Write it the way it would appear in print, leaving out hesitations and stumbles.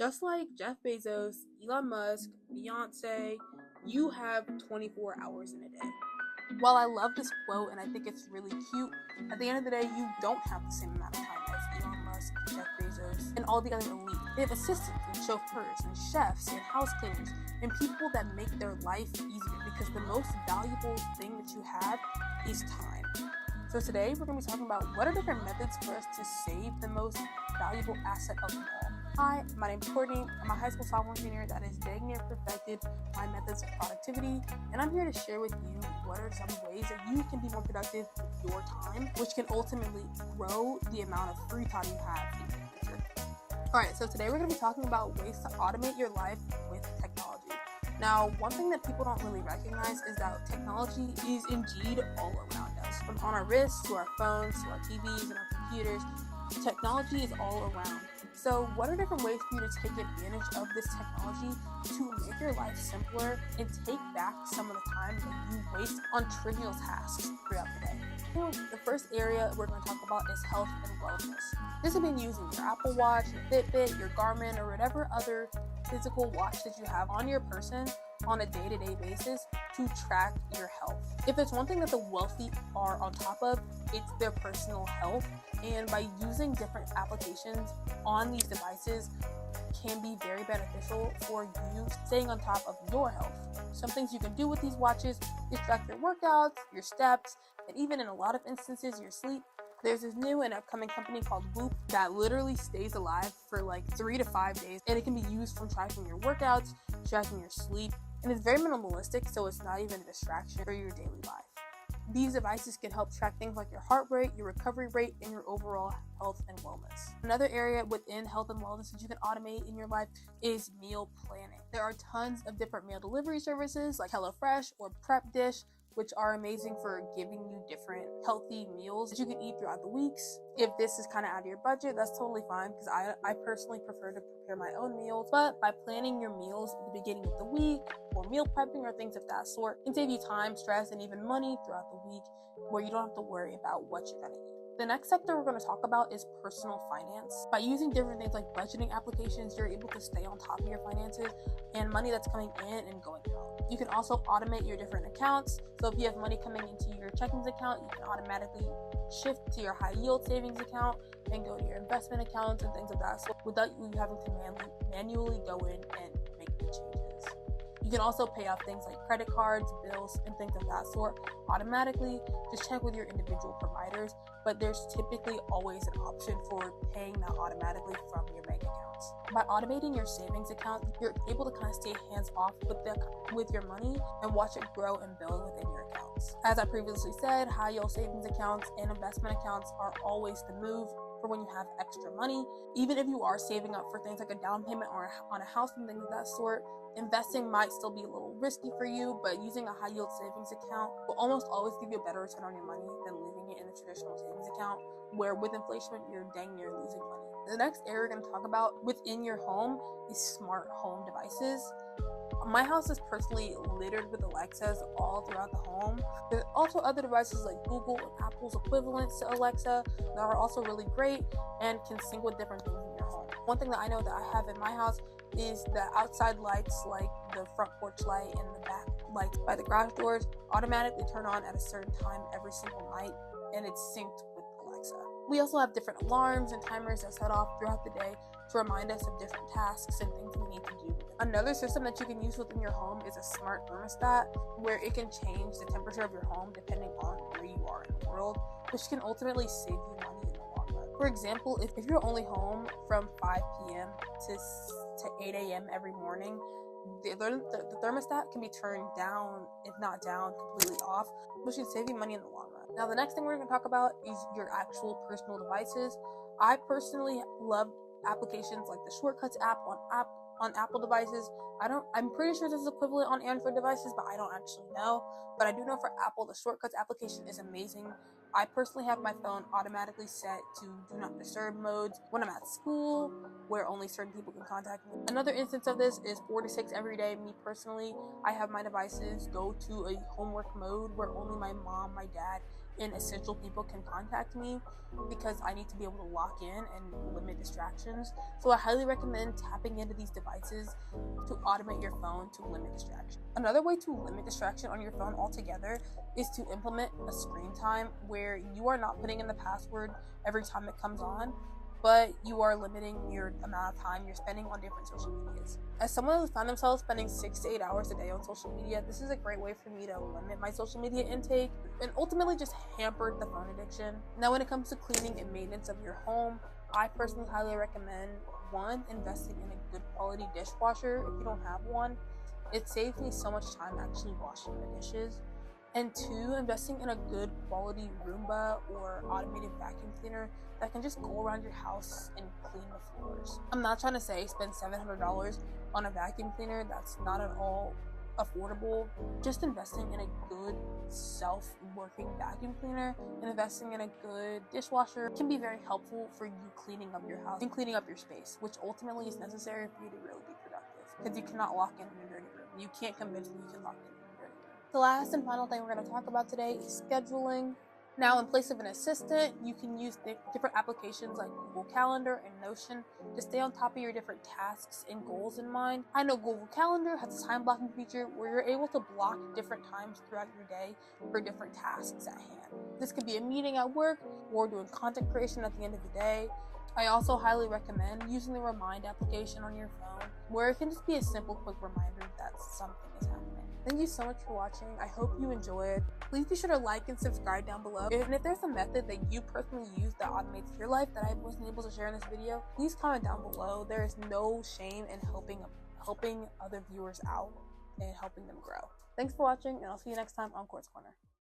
Just like Jeff Bezos, Elon Musk, Beyonce, you have 24 hours in a day. While I love this quote and I think it's really cute, at the end of the day, you don't have the same amount of time as Elon Musk, Jeff Bezos, and all the other elite. They have assistants and chauffeurs and chefs and house cleaners and people that make their life easier, because the most valuable thing that you have is time. So today we're going to be talking about what are different methods for us to save the most valuable asset of them all. Hi, my name's Courtney. I'm a high school software engineer that has dang near perfected my methods of productivity, and I'm here to share with you what are some ways that you can be more productive with your time, which can ultimately grow the amount of free time you have in the future. Alright, so today we're going to be talking about ways to automate your life with technology. Now, one thing that people don't really recognize is that technology is indeed all around us. From on our wrists, to our phones, to our TVs and our computers, technology is all around. So what are different ways for you to take advantage of this technology to make your life simpler and take back some of the time that you waste on trivial tasks throughout the day? So the first area we're going to talk about is health and wellness. This has been using your Apple Watch, your Fitbit, your Garmin, or whatever other physical watch that you have on your person on a day-to-day basis to track your health. If there's one thing that the wealthy are on top of, it's their personal health. And by using different applications on these devices can be very beneficial for you staying on top of your health. Some things you can do with these watches is track your workouts, your steps, and even in a lot of instances, your sleep. There's this new and upcoming company called Whoop that literally stays alive for like 3 to 5 days, and it can be used from tracking your workouts, tracking your sleep, and it's very minimalistic, so it's not even a distraction for your daily life. These devices can help track things like your heart rate, your recovery rate, and your overall health and wellness. Another area within health and wellness that you can automate in your life is meal planning. There are tons of different meal delivery services like HelloFresh or Prep Dish, which are amazing for giving you different healthy meals that you can eat throughout the weeks. If this is kind of out of your budget, that's totally fine, because I personally prefer to prepare my own meals. But by planning your meals at the beginning of the week, or meal prepping or things of that sort, can save you time, stress, and even money throughout the week, where you don't have to worry about what you're going to eat. The next sector we're going to talk about is personal finance. By using different things like budgeting applications, you're able to stay on top of your finances and money that's coming in and going out. You can also automate your different accounts. So if you have money coming into your checkings account, you can automatically shift to your high yield savings account and go to your investment accounts and things of that sort without you having to manually go in and make the changes. You can also pay off things like credit cards, bills, and things of that sort automatically. Just check with your individual providers, but there's typically always an option for paying that automatically from your bank accounts. By automating your savings account, you're able to kind of stay hands off with your money and watch it grow and build within your accounts. As I previously said, high yield savings accounts and investment accounts are always the move for when you have extra money. Even if you are saving up for things like a down payment or on a house and things of that sort, investing might still be a little risky for you, but using a high yield savings account will almost always give you a better return on your money than leaving it in a traditional savings account, where with inflation you're dang near losing money. The next area we're going to talk about within your home is smart home devices. My house is personally littered with Alexas all throughout the home. There's also other devices like Google and Apple's equivalents to Alexa that are also really great and can sync with different things in your home. One thing that I know that I have in my house is the outside lights, like the front porch light and the back lights by the garage doors, automatically turn on at a certain time every single night, and it's synced with Alexa. We also have different alarms and timers that set off throughout the day to remind us of different tasks and things we need to do. Another system that you can use within your home is a smart thermostat, where it can change the temperature of your home depending on where you are in the world, which can ultimately save you money in the long run. For example, if you're only home from 5 p.m. to 8 a.m. every morning, the thermostat can be turned down, if not down, completely off, which can save you money in the long run. Now, the next thing we're going to talk about is your actual personal devices. I personally love applications like the Shortcuts app on Apple devices. I'm pretty sure this is equivalent on Android devices, but I don't actually know. But I do know for Apple, the Shortcuts application is amazing. I personally have my phone automatically set to do not disturb modes when I'm at school, where only certain people can contact me. Another instance of this is 4 to 6 every day. Me personally, I have my devices go to a homework mode where only my mom, my dad, and essential people can contact me, because I need to be able to lock in and limit distractions. So I highly recommend tapping into these devices to automate your phone to limit distraction. Another way to limit distraction on your phone altogether is to implement a screen time where you are not putting in the password every time it comes on, but you are limiting your amount of time you're spending on different social medias. As someone who found themselves spending 6 to 8 hours a day on social media, this is a great way for me to limit my social media intake and ultimately just hamper the phone addiction. Now, when it comes to cleaning and maintenance of your home, I personally highly recommend, one, investing in a good quality dishwasher. If you don't have one, it saves me so much time actually washing the dishes. And two, investing in a good quality Roomba or automated vacuum cleaner that can just go around your house and clean the floors. I'm not trying to say spend $700 on a vacuum cleaner. That's not at all affordable. Just investing in a good self-working vacuum cleaner and investing in a good dishwasher can be very helpful for you cleaning up your house and cleaning up your space, which ultimately is necessary for you to really be productive, because you cannot lock in your dirty room. You can't convince me you can lock in your dirty room. The last and final thing we're going to talk about today is scheduling. Now, in place of an assistant, you can use different applications like Google Calendar and Notion to stay on top of your different tasks and goals in mind. I know Google Calendar has a time blocking feature where you're able to block different times throughout your day for different tasks at hand. This could be a meeting at work or doing content creation at the end of the day. I also highly recommend using the Remind application on your phone, where it can just be a simple, quick reminder that something is happening. Thank you so much for watching. I hope you enjoyed. Please be sure to like and subscribe down below. And if there's a method that you personally use that automates your life that I wasn't able to share in this video, please comment down below. There is no shame in helping other viewers out and helping them grow. Thanks for watching, and I'll see you next time on Quartz Corner.